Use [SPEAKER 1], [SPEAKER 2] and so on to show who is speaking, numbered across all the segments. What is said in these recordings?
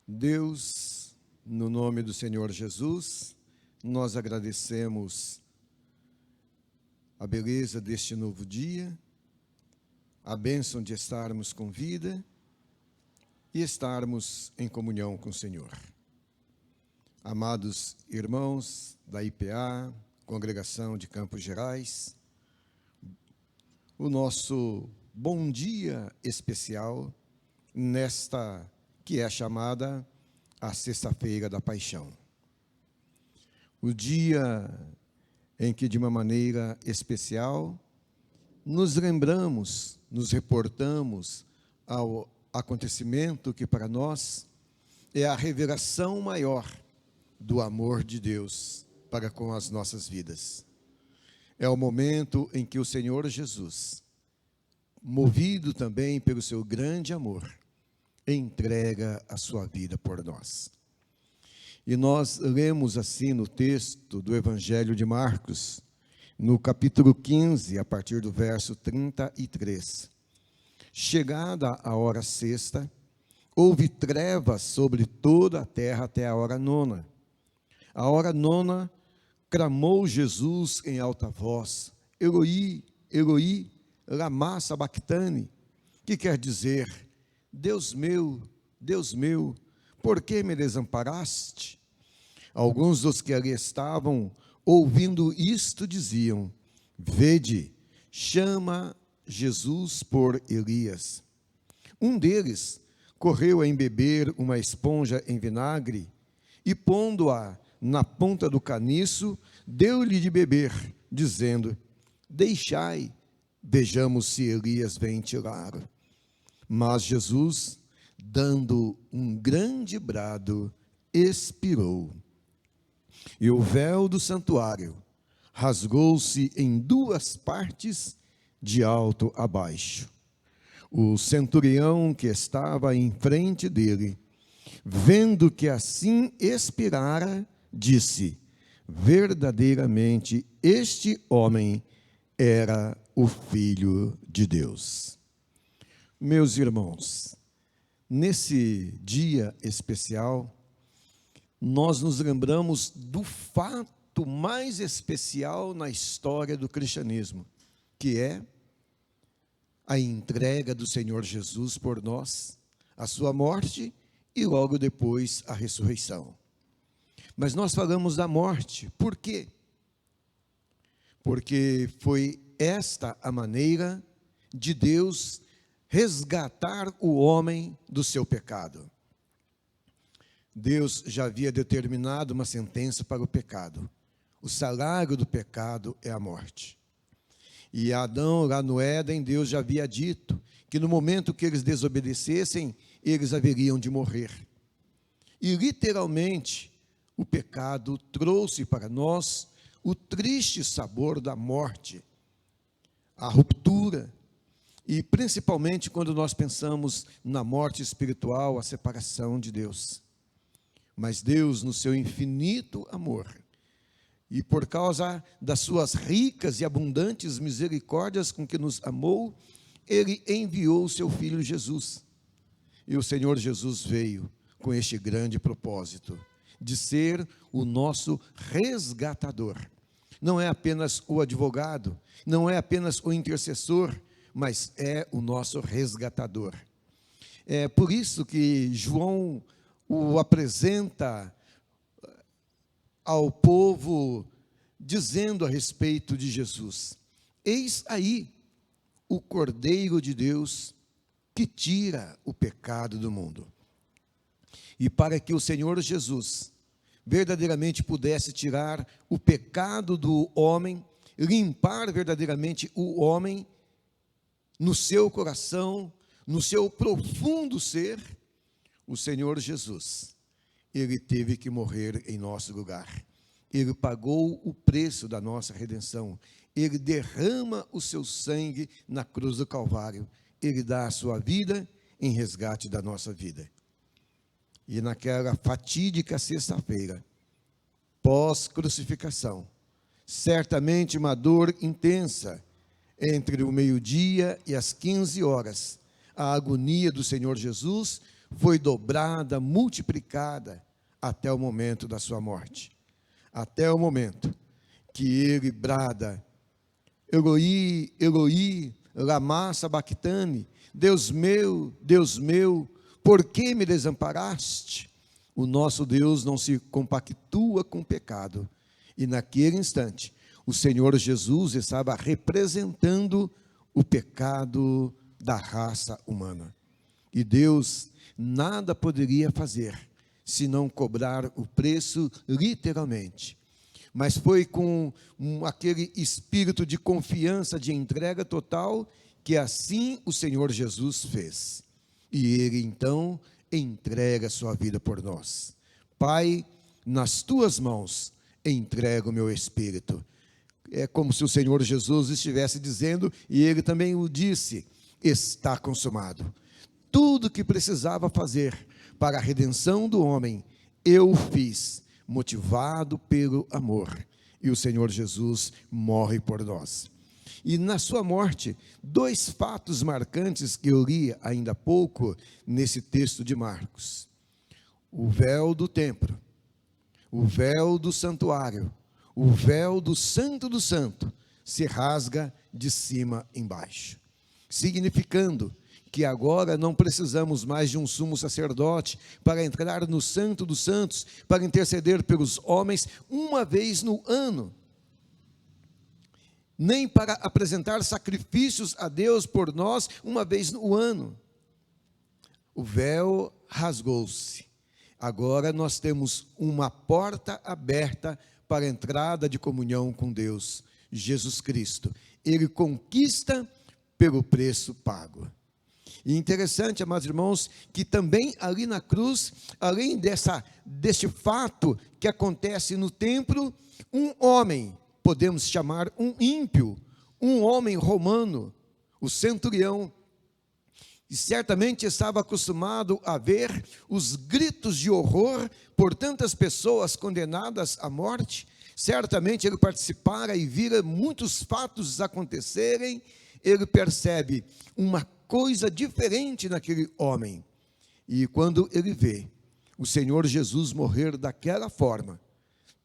[SPEAKER 1] Deus, no nome do Senhor Jesus, nós agradecemos a beleza deste novo dia, a bênção de estarmos com vida e estarmos em comunhão com o Senhor. Amados irmãos da IPA, Congregação de Campos Gerais, o nosso bom dia especial nesta que é chamada a Sexta-feira da Paixão. O dia em que, de uma maneira especial, nos lembramos, nos reportamos ao acontecimento que para nós é a revelação maior do amor de Deus para com as nossas vidas. É o momento em que o Senhor Jesus, movido também pelo seu grande amor, entrega a sua vida por nós. E nós lemos assim no texto do Evangelho de Marcos, no capítulo 15, a partir do verso 33. Chegada a hora sexta, houve trevas sobre toda a terra até a hora nona. A hora nona, clamou Jesus em alta voz: Eloi, Eloi, lama sabactani, que quer dizer: Deus meu, por que me desamparaste? Alguns dos que ali estavam, ouvindo isto, diziam: Vede, chama Jesus por Elias. Um deles correu a embeber uma esponja em vinagre e, pondo-a na ponta do caniço, deu-lhe de beber, dizendo: Deixai, vejamos se Elias vem tirá-lo. Mas Jesus, dando um grande brado, expirou. E o véu do santuário rasgou-se em duas partes, de alto a baixo. O centurião que estava em frente dele, vendo que assim expirara, disse: verdadeiramente este homem era o Filho de Deus. Meus irmãos, nesse dia especial, nós nos lembramos do fato mais especial na história do cristianismo, que é a entrega do Senhor Jesus por nós, a sua morte e logo depois a ressurreição. Mas nós falamos da morte, por quê? Porque foi esta a maneira de Deus resgatar o homem do seu pecado. Deus já havia determinado uma sentença para o pecado. O salário do pecado é a morte. E Adão, lá no Éden, Deus já havia dito que no momento que eles desobedecessem, eles haveriam de morrer. E literalmente, o pecado trouxe para nós o triste sabor da morte, a ruptura, e principalmente quando nós pensamos na morte espiritual, a separação de Deus. Mas Deus, no seu infinito amor, e por causa das suas ricas e abundantes misericórdias com que nos amou, Ele enviou o seu Filho Jesus. E o Senhor Jesus veio com este grande propósito, de ser o nosso resgatador. Não é apenas o advogado, não é apenas o intercessor, mas é o nosso resgatador. É por isso que João o apresenta ao povo, dizendo a respeito de Jesus: eis aí o Cordeiro de Deus que tira o pecado do mundo. E para que o Senhor Jesus verdadeiramente pudesse tirar o pecado do homem, limpar verdadeiramente o homem no seu coração, no seu profundo ser, o Senhor Jesus, Ele teve que morrer em nosso lugar. Ele pagou o preço da nossa redenção. Ele derrama o seu sangue na cruz do Calvário. Ele dá a sua vida em resgate da nossa vida. E naquela fatídica sexta-feira, pós-crucificação, certamente uma dor intensa, entre o meio-dia e as 15 horas, a agonia do Senhor Jesus foi dobrada, multiplicada, até o momento da sua morte. Até o momento que ele brada: Eloi, Eloi, lama sabachthani, Deus meu, por que me desamparaste? O nosso Deus não se compactua com o pecado. E naquele instante, o Senhor Jesus estava representando o pecado da raça humana. E Deus nada poderia fazer senão cobrar o preço literalmente. Mas foi com aquele espírito de confiança, de entrega total, que assim o Senhor Jesus fez. E Ele então entrega a sua vida por nós. Pai, nas tuas mãos entrego o meu espírito. É como se o Senhor Jesus estivesse dizendo, e Ele também o disse: está consumado. Tudo que precisava fazer para a redenção do homem, eu fiz, motivado pelo amor. E o Senhor Jesus morre por nós. E na sua morte, dois fatos marcantes que eu li ainda há pouco nesse texto de Marcos: o véu do templo, o véu do santuário, o véu do Santo do Santo se rasga de cima embaixo, significando que agora não precisamos mais de um sumo sacerdote para entrar no Santo dos Santos, para interceder pelos homens uma vez no ano, nem para apresentar sacrifícios a Deus por nós uma vez no ano. O véu rasgou-se. Agora nós temos uma porta aberta para a entrada de comunhão com Deus, Jesus Cristo. Ele conquista pelo preço pago. E interessante, amados irmãos, que também ali na cruz, além deste fato que acontece no templo, um homem, podemos chamar um ímpio, um homem romano, o centurião, e certamente estava acostumado a ver os gritos de horror por tantas pessoas condenadas à morte. Certamente ele participara e vira muitos fatos acontecerem. Ele percebe uma coisa diferente naquele homem. E quando ele vê o Senhor Jesus morrer daquela forma,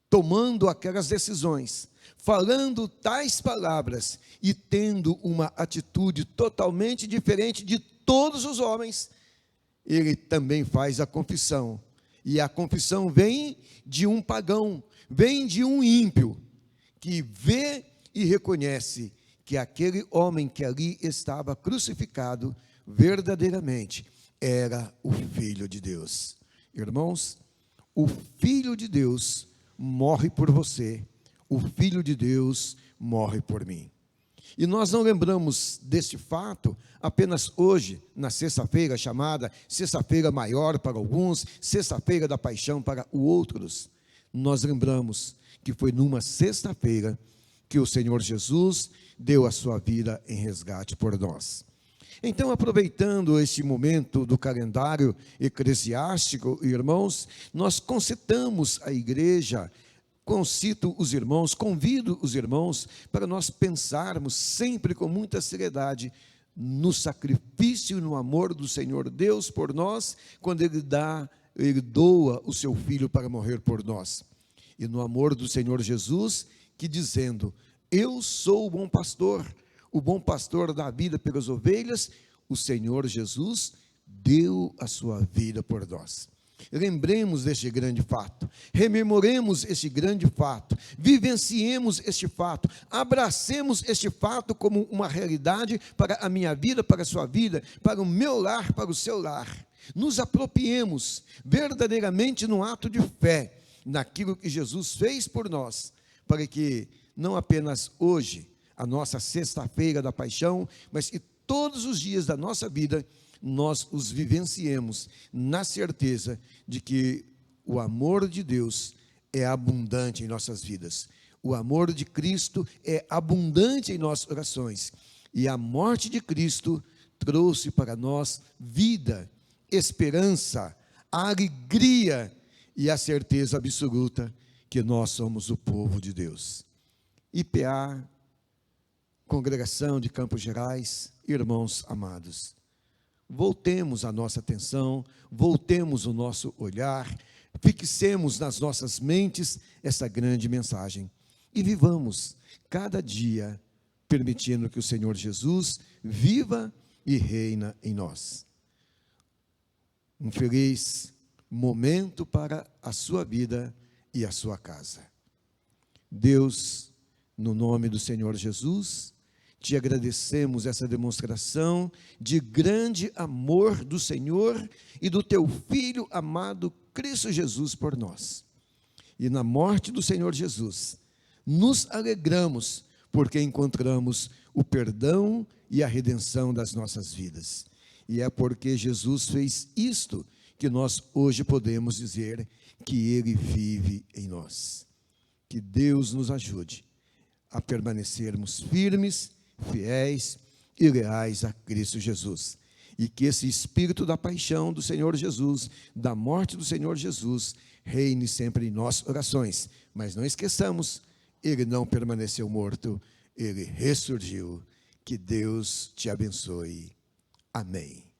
[SPEAKER 1] tomando aquelas decisões, falando tais palavras e tendo uma atitude totalmente diferente de todos os homens, ele também faz a confissão. E a confissão vem de um pagão, vem de um ímpio, que vê e reconhece que aquele homem que ali estava crucificado, verdadeiramente era o Filho de Deus. Irmãos, o Filho de Deus morre por você, o Filho de Deus morre por mim. E nós não lembramos deste fato apenas hoje, na sexta-feira, chamada Sexta-feira Maior para alguns, Sexta-feira da Paixão para outros. Nós lembramos que foi numa sexta-feira que o Senhor Jesus deu a sua vida em resgate por nós. Então, aproveitando este momento do calendário eclesiástico, irmãos, nós concitamos a igreja, concito os irmãos, convido os irmãos para nós pensarmos sempre com muita seriedade no sacrifício e no amor do Senhor Deus por nós, quando Ele doa o seu Filho para morrer por nós. E no amor do Senhor Jesus, que dizendo: eu sou o bom pastor dá a vida pelas ovelhas, o Senhor Jesus deu a sua vida por nós. Lembremos deste grande fato, rememoremos este grande fato, vivenciemos este fato, abracemos este fato como uma realidade para a minha vida, para a sua vida, para o meu lar, para o seu lar. Nos apropriemos verdadeiramente no ato de fé, naquilo que Jesus fez por nós, para que não apenas hoje, a nossa sexta-feira da paixão, mas que todos os dias da nossa vida, nós os vivenciemos na certeza de que o amor de Deus é abundante em nossas vidas. O amor de Cristo é abundante em nossas orações. E a morte de Cristo trouxe para nós vida, esperança, alegria e a certeza absoluta que nós somos o povo de Deus. IPA, Congregação de Campos Gerais, irmãos amados, voltemos a nossa atenção, voltemos o nosso olhar, fixemos nas nossas mentes essa grande mensagem e vivamos cada dia permitindo que o Senhor Jesus viva e reina em nós. Um feliz momento para a sua vida e a sua casa. Deus, no nome do Senhor Jesus, te agradecemos essa demonstração de grande amor do Senhor e do teu Filho amado Cristo Jesus por nós. E na morte do Senhor Jesus, nos alegramos porque encontramos o perdão e a redenção das nossas vidas. E é porque Jesus fez isto que nós hoje podemos dizer que Ele vive em nós. Que Deus nos ajude a permanecermos firmes, fiéis e leais a Cristo Jesus. E que esse espírito da paixão do Senhor Jesus, da morte do Senhor Jesus, reine sempre em nossas orações. Mas não esqueçamos, Ele não permaneceu morto, Ele ressurgiu. Que Deus te abençoe. Amém.